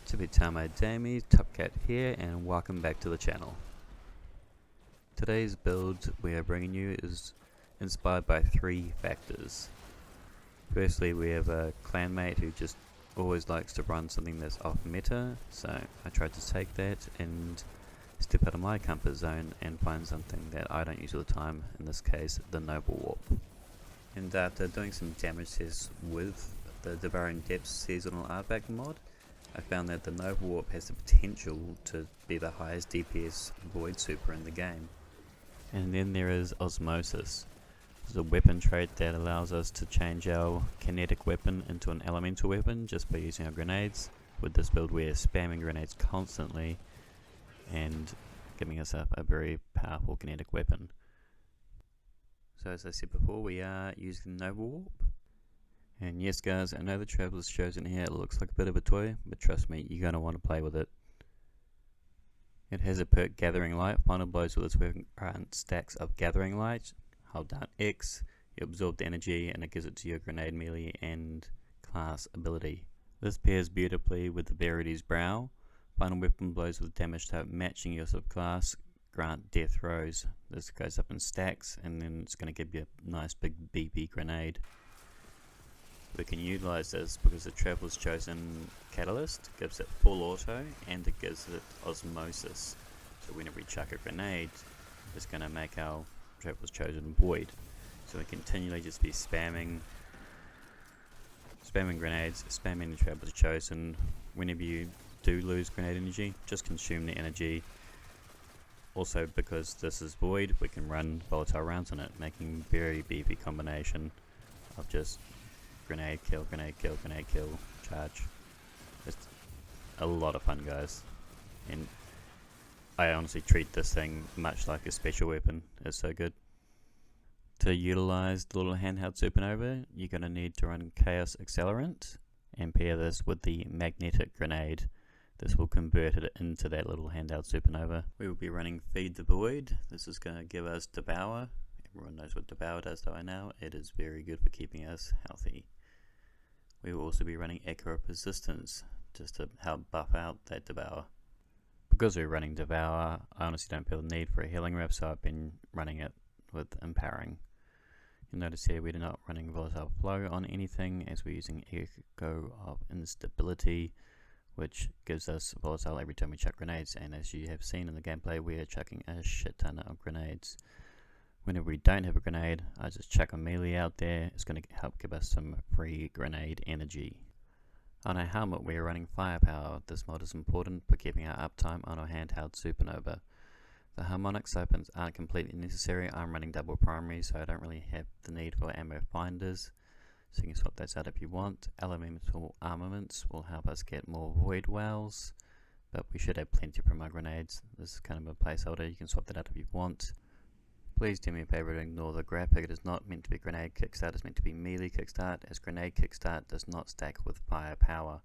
Tame Damie, Top Cat here, and welcome back to the channel. Today's build we are bringing you is inspired by three factors. Firstly, we have a clanmate who just always likes to run something that's off meta, so I tried to take that and step out of my comfort zone and find something that I don't use all the time, in this case the Noble Warp. And after doing some damage tests with the Devouring Depths seasonal artifact mod, I found that the Noble Warp has the potential to be the highest DPS void super in the game. And then there is Osmosis. It's a weapon trait that allows us to change our kinetic weapon into an elemental weapon just by using our grenades. With this build we are spamming grenades constantly and giving us a very powerful kinetic weapon. So as I said before, we are using the Noble Warp. And yes guys, I know the Traveler's Chosen here looks like a bit of a toy, but trust me, you're going to want to play with it. It has a perk Gathering Light. Final blows with its weapon grant stacks of Gathering Light. Hold down X, you absorb the energy and it gives it to your grenade melee and class ability. This pairs beautifully with the Verity's Brow. Final weapon blows with damage type matching your subclass grant death throws. This goes up in stacks and then it's going to give you a nice big BB grenade. We can utilize this because the Traveler's Chosen Catalyst gives it full auto and it gives it Osmosis. So whenever we chuck a grenade, it's going to make our Traveler's Chosen void. So we continually just be spamming grenades, spamming the Traveler's Chosen. Whenever you do lose grenade energy, just consume the energy. Also, because this is void, we can run volatile rounds on it, making very beefy combination of just grenade kill, grenade kill, grenade kill, charge. It's a lot of fun guys, and I honestly treat this thing much like a special weapon. It's so good. To utilize the little handheld supernova, you're going to need to run Chaos Accelerant and pair this with the magnetic grenade. This will convert it into that little handheld supernova. We will be running Feed the Void. This is going to give us Devour. Everyone knows what Devour does by now. It is very good for keeping us healthy. We will also be running Echo of Persistence just to help buff out that Devour. Because we're running Devour, I honestly don't feel the need for a healing rep, so I've been running it with Empowering. You'll notice here we're not running Volatile Flow on anything, as we're using Echo of Instability, which gives us Volatile every time we chuck grenades, and as you have seen in the gameplay, we are chucking a shit ton of grenades. Whenever we don't have a grenade, I just chuck a melee out there. It's going to help give us some free grenade energy. On our helmet we are running Firepower. This mod is important for keeping our uptime on our handheld supernova. The harmonic siphons aren't completely necessary. I'm running double primary, so I don't really have the need for ammo finders, so you can swap those out if you want. Elemental armaments will help us get more void wells, but we should have plenty from our grenades. This is kind of a placeholder. You can swap that out if you want. Please do me a favour to ignore the graphic. It is not meant to be grenade kickstart, it's meant to be melee kickstart, as grenade kickstart does not stack with firepower,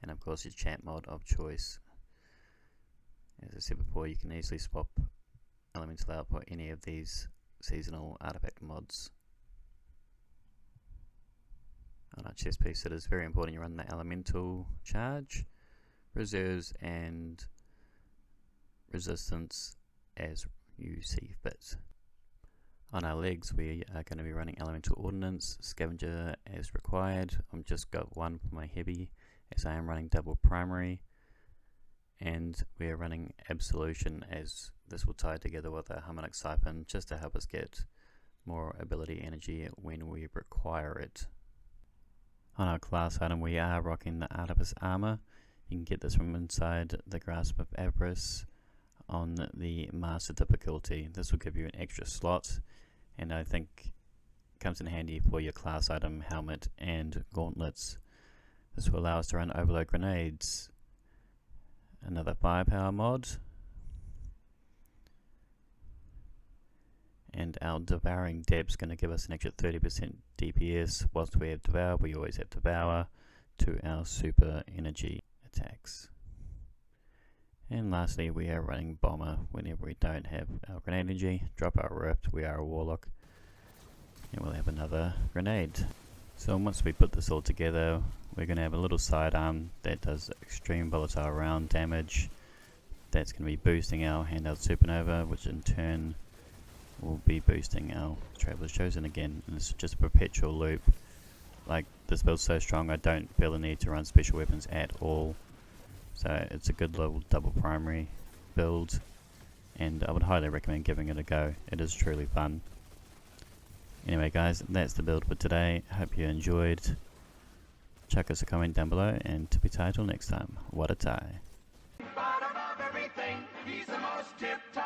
and of course your champ mod of choice. As I said before, you can easily swap elemental out for any of these seasonal artifact mods. On our chest piece, it is very important you run the elemental charge, reserves and resistance as you see fit. On our legs we are going to be running Elemental Ordnance, Scavenger as required. I've just got one for my heavy as I am running double primary, and we are running Absolution as this will tie together with our Harmonic Siphon just to help us get more ability energy when we require it. On our class item we are rocking the Artifice Armor. You can get this from inside the Grasp of Avarice on the Master difficulty. This will give you an extra slot, and I think comes in handy for your class item helmet and gauntlets. This will allow us to run Overload Grenades, another firepower mod, and our Devouring Depths is going to give us an extra 30% DPS. Whilst we have Devour, we always have Devour to our super energy attacks. And lastly, we are running Bomber whenever we don't have our grenade energy. Drop our Rift, we are a Warlock, and we'll have another grenade. So once we put this all together, we're going to have a little sidearm that does extreme volatile round damage. That's going to be boosting our handheld supernova, which in turn will be boosting our Traveler's Chosen again. And it's just a perpetual loop. Like, this build's so strong I don't feel the need to run special weapons at all. So it's a good little double primary build, and I would highly recommend giving it a go. It is truly fun. Anyway guys, that's the build for today. Hope you enjoyed. Chuck us a comment down below, and to be titled next time. What a tie. Bottom of everything, he's the most tip-top.